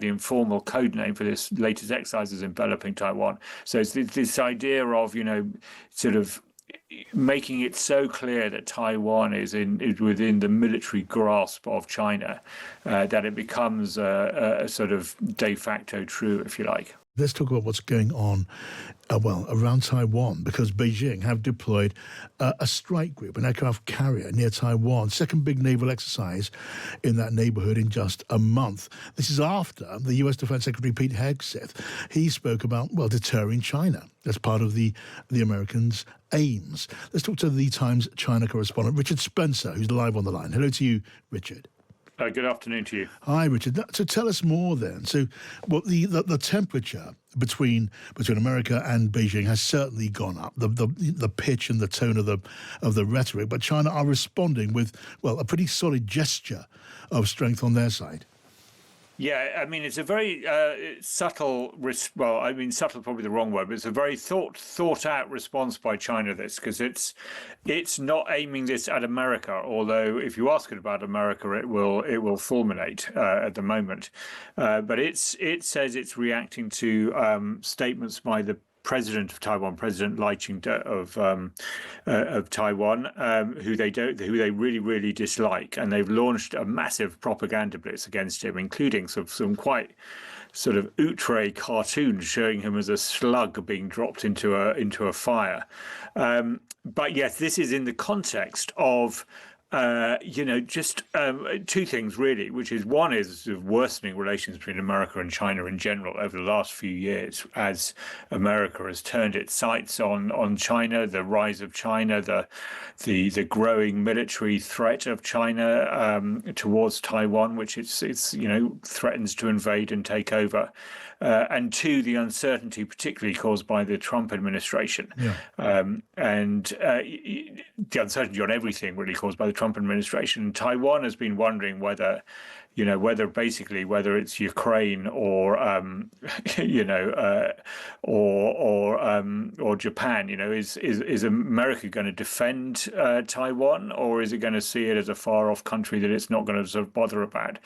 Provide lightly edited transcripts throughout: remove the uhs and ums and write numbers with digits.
the informal code name for this latest exercise is enveloping Taiwan. So it's this idea of, sort of making it so clear that Taiwan is within the military grasp of China, that it becomes a sort of de facto true, if you like. Let's talk about what's going on, around Taiwan, because Beijing have deployed a strike group, an aircraft carrier near Taiwan, second big naval exercise in that neighborhood in just a month. This is after the U.S. Defense Secretary Pete Hegseth, he spoke about, deterring China as part of the Americans' aims. Let's talk to the Times China correspondent, Richard Spencer, who's live on the line. Hello to you, Richard. Good afternoon to you. Hi, Richard. So tell us more then. So, the temperature between America and Beijing has certainly gone up. The pitch and the tone of the rhetoric, but China are responding with a pretty solid gesture of strength on their side. Yeah, I mean, it's a very subtle, subtle is probably the wrong word, but it's a very thought out response by China, this, because it's not aiming this at America, although if you ask it about America, it will fulminate at the moment. But it says it's reacting to statements by the President of Taiwan, President Lai Ching-te of Taiwan, who they really, really dislike, and they've launched a massive propaganda blitz against him, including some quite sort of outre cartoons showing him as a slug being dropped into a fire. But yes, this is in the context of just two things really, which is one is sort of worsening relations between America and China in general over the last few years, as America has turned its sights on China, the rise of China, the growing military threat of China towards Taiwan, which it's threatens to invade and take over. And two, the uncertainty particularly caused by the Trump administration, and the uncertainty on everything really caused by the Trump administration. Taiwan has been wondering whether it's Ukraine or or Japan. Is America going to defend Taiwan, or is it going to see it as a far off country that it's not going to sort of bother about?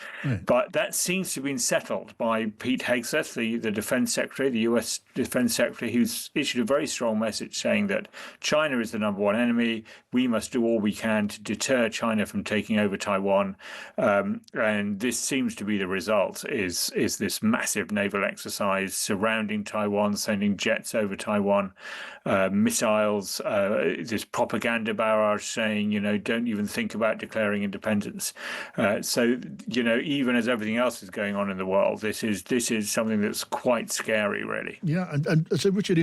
But that seems to have been settled by Pete Hegseth, the defense secretary, the U.S. defense secretary, who's issued a very strong message saying that China is the number one enemy. We must do all we can to deter China from taking over Taiwan, and this seems to be the result, is this massive naval exercise surrounding Taiwan, sending jets over Taiwan, missiles, this propaganda barrage saying, don't even think about declaring independence. So, even as everything else is going on in the world, this is something that's quite scary, really. Yeah, and so, Richard,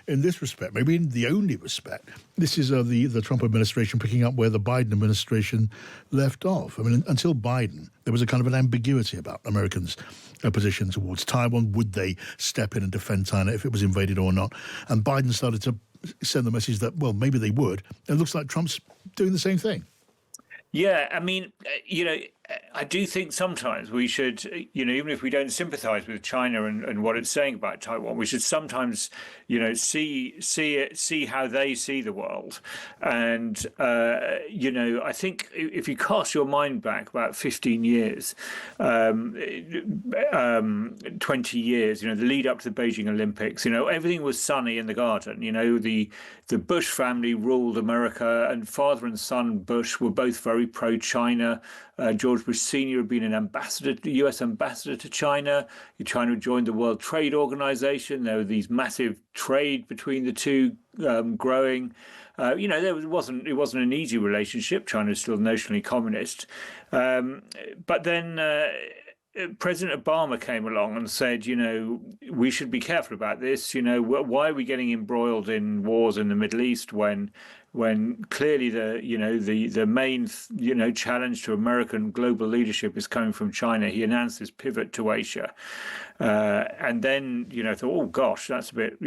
in this respect, maybe in the only respect, this is the Trump administration picking up where the Biden administration left off. I mean, until Biden, there was a kind of an ambiguity about Americans' position towards Taiwan. Would they step in and defend China if it was invaded or not? And Biden started to send the message that, maybe they would. And it looks like Trump's doing the same thing. Yeah, I mean, I do think sometimes we should, even if we don't sympathize with China and what it's saying about Taiwan, we should sometimes, see how they see the world. And, I think if you cast your mind back about 15 years, 20 years, the lead up to the Beijing Olympics, everything was sunny in the garden. The Bush family ruled America, and father and son Bush were both very pro-China. George Bush Sr. had been an U.S. ambassador to China. China had joined the World Trade Organization. There were these massive trade between the two growing. It wasn't an easy relationship. China is still notionally communist. But then President Obama came along and said, we should be careful about this. Why are we getting embroiled in wars in the Middle East when clearly the main challenge to American global leadership is coming from China? He announced this pivot to Asia, and then thought, oh gosh, that's a bit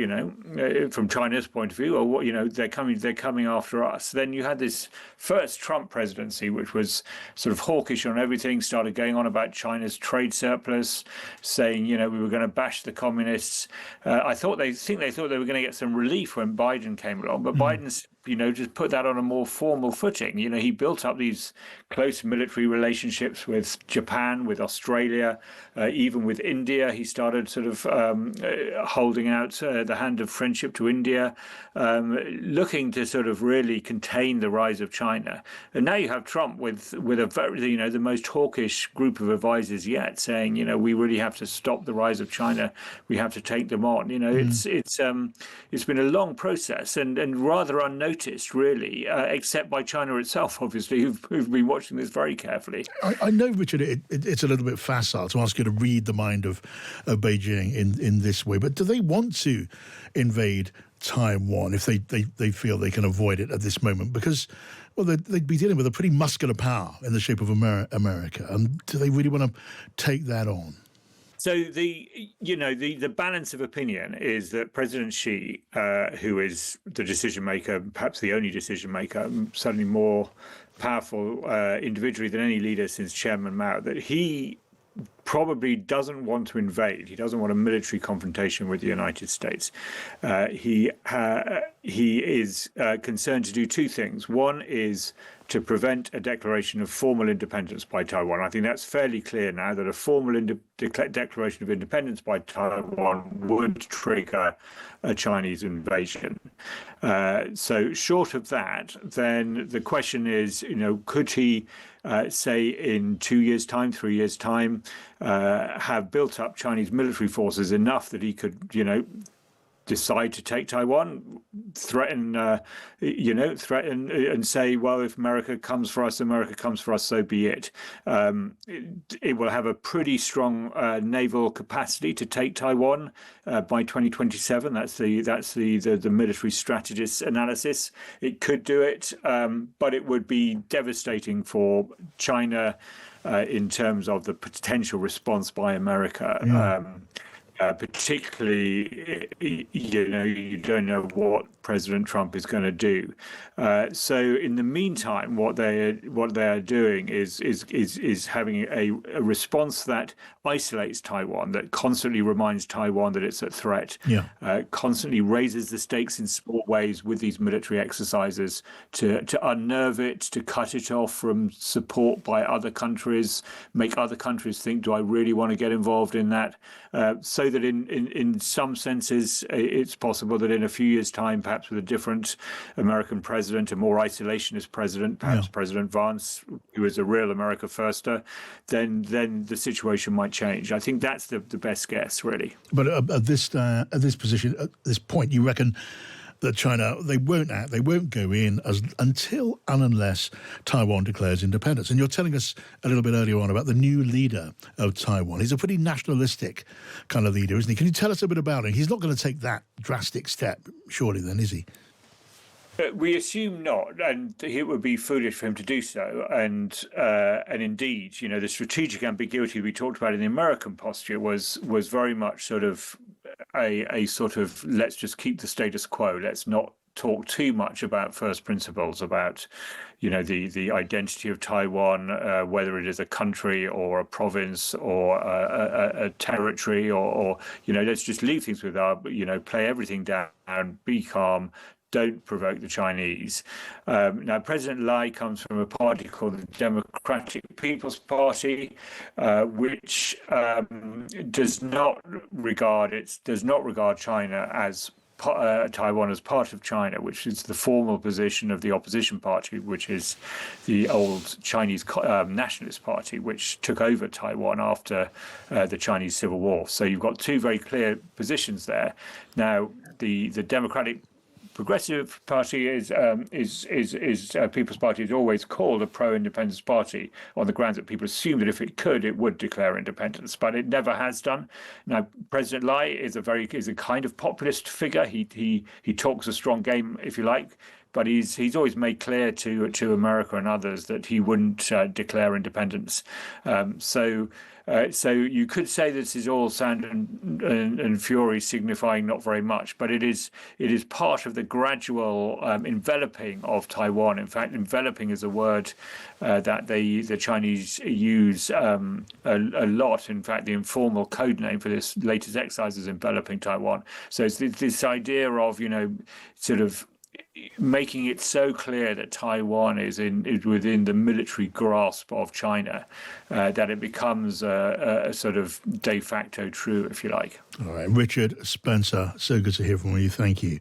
from China's point of view, or they're coming after us. Then you had this first Trump presidency, which was sort of hawkish on everything, started going on about China's trade surplus, saying we were going to bash the communists. I thought they thought they were going to get some relief when Biden came along, but Biden's just put that on a more formal footing. He built up these close military relationships with Japan, with Australia, even with India. He started sort of holding out the hand of friendship to India, looking to sort of really contain the rise of China. And now you have Trump with a very, the most hawkish group of advisors yet, saying, we really have to stop the rise of China. We have to take them on. It's been a long process and rather unnoticed, really, except by China itself, obviously, who've been watching this very carefully. I know, Richard, it's a little bit facile to ask you to read the mind of Beijing in this way, but do they want to invade Taiwan if they feel they can avoid it at this moment? Because, well, they'd be dealing with a pretty muscular power in the shape of America, and do they really want to take that on? So the balance of opinion is that President Xi, who is the decision maker, perhaps the only decision maker, certainly more powerful individually than any leader since Chairman Mao, that he probably doesn't want to invade. He doesn't want a military confrontation with the United States. He is concerned to do two things. One is to prevent a declaration of formal independence by Taiwan. I think that's fairly clear now that a formal declaration of independence by Taiwan would trigger a Chinese invasion. So short of that, then the question is, could he say in 2 years' time, 3 years' time, have built up Chinese military forces enough that he could, decide to take Taiwan, threaten and say, well, if America comes for us, so be it. It will have a pretty strong naval capacity to take Taiwan by 2027. That's the military strategist's analysis. It could do it, but it would be devastating for China in terms of the potential response by America. Yeah. Particularly, you don't know what President Trump is going to do. So in the meantime, what they are doing is having a response that isolates Taiwan, that constantly reminds Taiwan that it's a threat, constantly raises the stakes in small ways with these military exercises to unnerve it, to cut it off from support by other countries, make other countries think, do I really want to get involved in that? So that in some senses, it's possible that in a few years' time, perhaps with a different American president, a more isolationist president, perhaps President Vance, who is a real America firster, then the situation might change. I think that's the best guess, really. But at this position, at this point, you reckon that China, they won't go in until and unless Taiwan declares independence. And you're telling us a little bit earlier on about the new leader of Taiwan. He's a pretty nationalistic kind of leader, isn't he? Can you tell us a bit about him? He's not going to take that drastic step, surely, then, is he? We assume not, and it would be foolish for him to do so. And indeed, the strategic ambiguity we talked about in the American posture was very much sort of a sort of, let's just keep the status quo. Let's not talk too much about first principles, about the identity of Taiwan, whether it is a country or a province or a territory, or let's just leave things with our, play everything down, be calm. Don't provoke the Chinese. Now, President Lai comes from a party called the Democratic People's Party, which does not regard China as Taiwan as part of China, which is the formal position of the opposition party, which is the old Chinese Nationalist Party, which took over Taiwan after the Chinese Civil War. So you've got two very clear positions there. Now, the Democratic Progressive Party is People's Party is always called a pro-independence party on the grounds that people assume that if it could, it would declare independence, but it never has done. Now, President Lai is a kind of populist figure. He talks a strong game, if you like, but he's always made clear to America and others that he wouldn't declare independence. So you could say this is all sound and fury, signifying not very much, but it is part of the gradual enveloping of Taiwan. In fact, enveloping is a word that the Chinese use a lot. In fact, the informal code name for this latest exercise is enveloping Taiwan. So it's this idea of sort of making it so clear that Taiwan is within the military grasp of China, that it becomes a sort of de facto true, if you like. All right, Richard Spencer, so good to hear from you. Thank you.